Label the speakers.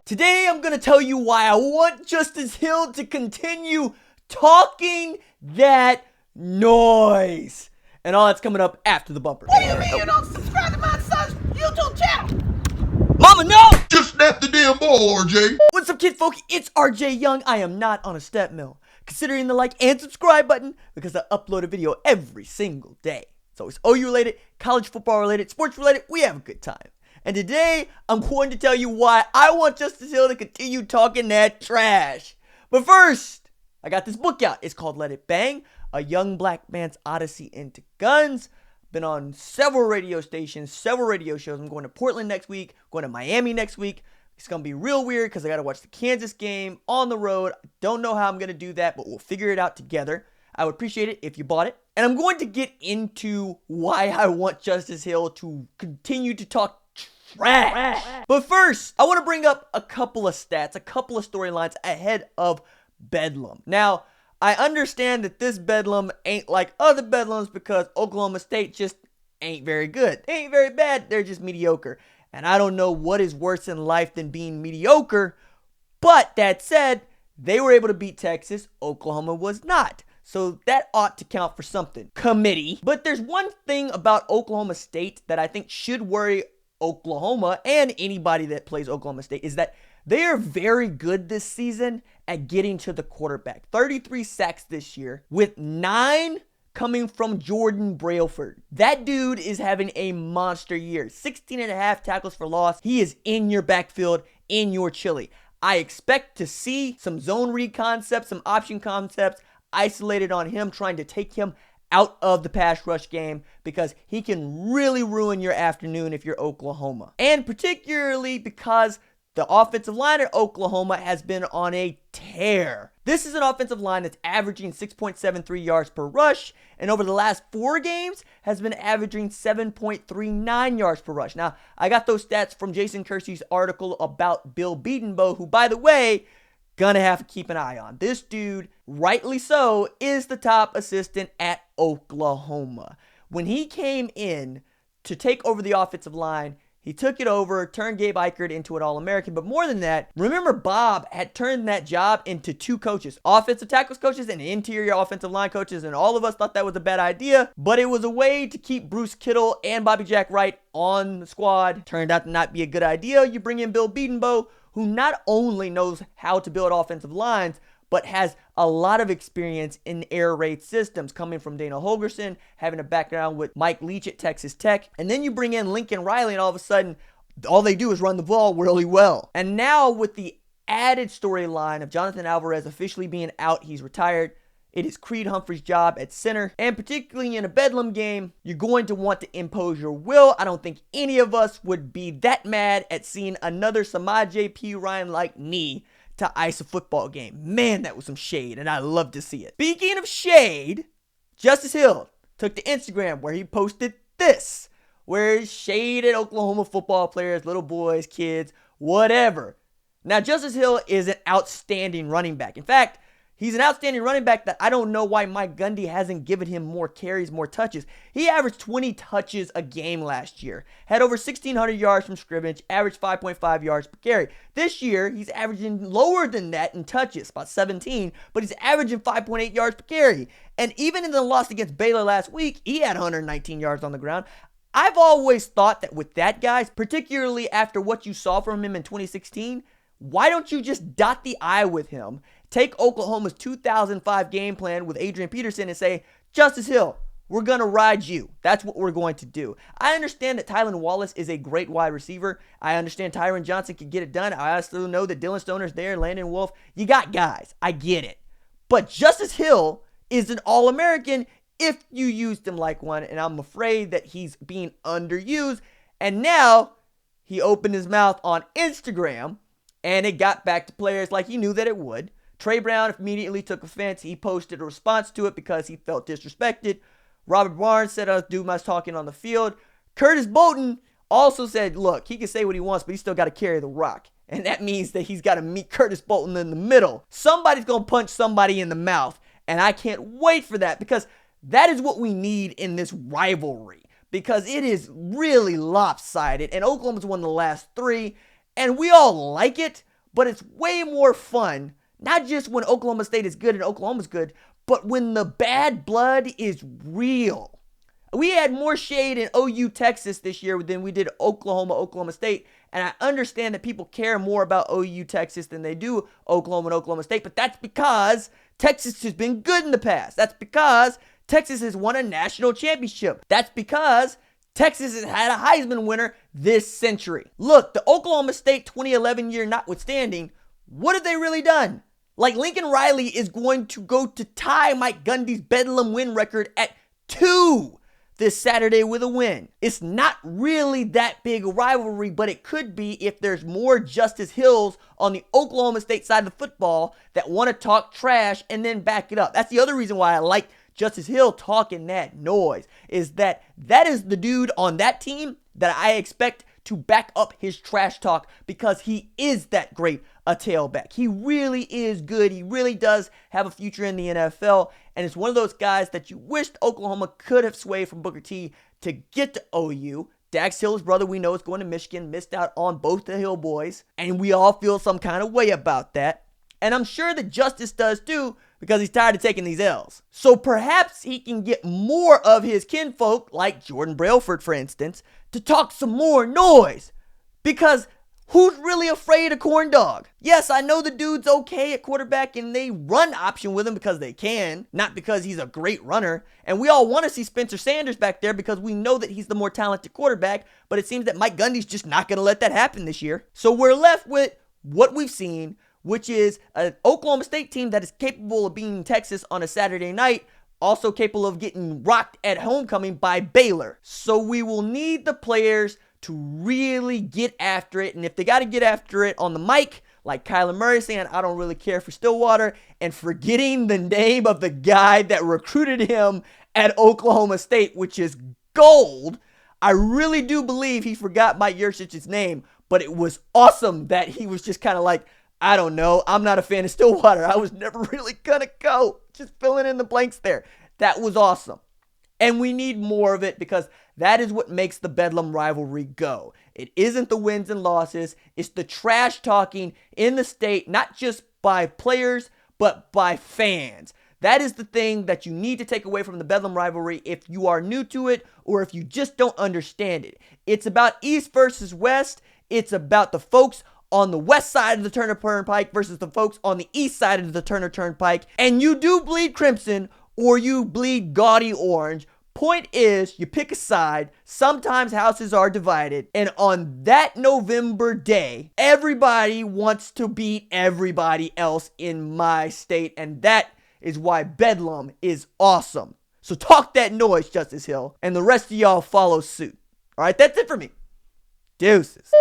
Speaker 1: Today I'm gonna tell you why I want Justice Hill to continue talking that noise. And all that's coming up after the bumper.
Speaker 2: What do you mean you don't subscribe to my son's YouTube channel?
Speaker 1: Mama, no!
Speaker 3: Just snap the damn ball, RJ.
Speaker 1: What's up, kid folk? It's RJ Young. I am not on a step mill. Considering the like and subscribe button because I upload a video every single day. It's always OU related, college football related, sports related. We have a good time. And today, I'm going to tell you why I want Justice Hill to continue talking that trash. But first, I got this book out. It's called Let It Bang, A Young Black Man's Odyssey into Guns. Been on several radio stations, several radio shows. I'm going to Portland next week, going to Miami next week. It's going to be real weird because I got to watch the Kansas game on the road. I don't know how I'm going to do that, but we'll figure it out together. I would appreciate it if you bought it. And I'm going to get into why I want Justice Hill to continue to talk trash. But first, I want to bring up a couple of stats, a couple of storylines ahead of Bedlam. Now, I understand that this Bedlam ain't like other Bedlams because Oklahoma State just ain't very good. They ain't very bad, they're just mediocre. And I don't know what is worse in life than being mediocre. But that said, they were able to beat Texas. Oklahoma was not. So that ought to count for something. Committee. But there's one thing about Oklahoma State that I think should worry Oklahoma and anybody that plays Oklahoma State is that they are very good this season at getting to the quarterback. 33 sacks this year with 9 coming from Jordan Brailford. That dude is having a monster year. 16.5 tackles for loss. He is in your backfield, in your chili. I expect to see some zone read concepts, some option concepts isolated on him, trying to take him out of the pass rush game because he can really ruin your afternoon if you're Oklahoma. And particularly because the offensive line at Oklahoma has been on a tear. This is an offensive line that's averaging 6.73 yards per rush, and over the last 4 games has been averaging 7.39 yards per rush. Now, I got those stats from Jason Kersey's article about Bill Bedenbaugh, who, by the way, gonna have to keep an eye on. This dude, rightly so, is the top assistant at Oklahoma. When he came in to take over the offensive line, he took it over, turned Gabe Ikard into an All-American. But more than that, remember Bob had turned that job into 2 coaches, offensive tackles coaches and interior offensive line coaches. And all of us thought that was a bad idea, but it was a way to keep Bruce Kittle and Bobby Jack Wright on the squad. Turned out to not be a good idea. You bring in Bill Bedenbaugh, who not only knows how to build offensive lines, but has a lot of experience in air raid systems, coming from Dana Holgorsen, having a background with Mike Leach at Texas Tech. And then you bring in Lincoln Riley, and all of a sudden, all they do is run the ball really well. And now with the added storyline of Jonathan Alvarez officially being out, he's retired, it is Creed Humphrey's job at center. And particularly in a Bedlam game, you're going to want to impose your will. I don't think any of us would be that mad at seeing another Samaj P. Ryan-like knee to ice a football game. Man, that was some shade, and I love to see it. Speaking of shade, Justice Hill took to Instagram where he posted this, where he shaded Oklahoma football players, little boys, kids, whatever. Now, Justice Hill is an outstanding running back. In fact, he's an outstanding running back that I don't know why Mike Gundy hasn't given him more carries, more touches. He averaged 20 touches a game last year. Had over 1,600 yards from scrimmage, averaged 5.5 yards per carry. This year, he's averaging lower than that in touches, about 17, but he's averaging 5.8 yards per carry. And even in the loss against Baylor last week, he had 119 yards on the ground. I've always thought that with that guy, particularly after what you saw from him in 2016, why don't you just dot the I with him, take Oklahoma's 2005 game plan with Adrian Peterson and say, Justice Hill, we're going to ride you. That's what we're going to do. I understand that Tylan Wallace is a great wide receiver. I understand Tyron Johnson can get it done. I also know that Dylan Stoner's there, Landon Wolf. You got guys. I get it. But Justice Hill is an All-American if you used him like one, and I'm afraid that he's being underused. And now he opened his mouth on Instagram, and it got back to players like he knew that it would. Trey Brown immediately took offense. He posted a response to it because he felt disrespected. Robert Barnes said, I'll do my talking on the field. Curtis Bolton also said, look, he can say what he wants, but he's still got to carry the rock. And that means that he's got to meet Curtis Bolton in the middle. Somebody's going to punch somebody in the mouth. And I can't wait for that, because that is what we need in this rivalry, because it is really lopsided. And Oklahoma's won the last 3. And we all like it, but it's way more fun, not just when Oklahoma State is good and Oklahoma's good, but when the bad blood is real. We had more shade in OU Texas this year than we did Oklahoma State, and I understand that people care more about OU Texas than they do Oklahoma and Oklahoma State, but that's because Texas has been good in the past. That's because Texas has won a national championship. That's because Texas has had a Heisman winner this century. Look, the Oklahoma State 2011 year notwithstanding, what have they really done? Like, Lincoln Riley is going to go to tie Mike Gundy's Bedlam win record at 2 this Saturday with a win. It's not really that big a rivalry, but it could be if there's more Justice Hills on the Oklahoma State side of the football that want to talk trash and then back it up. That's the other reason why I like Justice Hill talking that noise, is that is the dude on that team that I expect to back up his trash talk, because he is that great a tailback. He really is good. He really does have a future in the NFL, and it's one of those guys that you wished Oklahoma could have swayed from Booker T to get to OU. Dax Hill's brother, we know, is going to Michigan, missed out on both the Hill boys, and we all feel some kind of way about that. And I'm sure that Justice does too, because he's tired of taking these L's. So perhaps he can get more of his kinfolk, like Jordan Brailford, for instance, to talk some more noise. Because who's really afraid of Corn Dog? Yes, I know the dude's okay at quarterback and they run option with him because they can, not because he's a great runner. And we all want to see Spencer Sanders back there because we know that he's the more talented quarterback, but it seems that Mike Gundy's just not going to let that happen this year. So we're left with what we've seen, which is an Oklahoma State team that is capable of beating Texas on a Saturday night, also capable of getting rocked at homecoming by Baylor. So we will need the players to really get after it, and if they got to get after it on the mic, like Kyler Murray saying, I don't really care for Stillwater, and forgetting the name of the guy that recruited him at Oklahoma State, which is gold. I really do believe he forgot Mike Yurcich's name, but it was awesome that he was just kind of like, I don't know, I'm not a fan of Stillwater. I was never really gonna go. Just filling in the blanks there. That was awesome. And we need more of it, because that is what makes the Bedlam rivalry go. It isn't the wins and losses. It's the trash talking in the state, not just by players, but by fans. That is the thing that you need to take away from the Bedlam rivalry if you are new to it or if you just don't understand it. It's about East versus West. It's about the folks on the west side of the Turner Turnpike versus the folks on the east side of the Turner Turnpike. And you do bleed crimson or you bleed gaudy orange. Point is, you pick a side. Sometimes houses are divided. And on that November day, everybody wants to beat everybody else in my state. And that is why Bedlam is awesome. So talk that noise, Justice Hill. And the rest of y'all follow suit. All right, that's it for me. Deuces.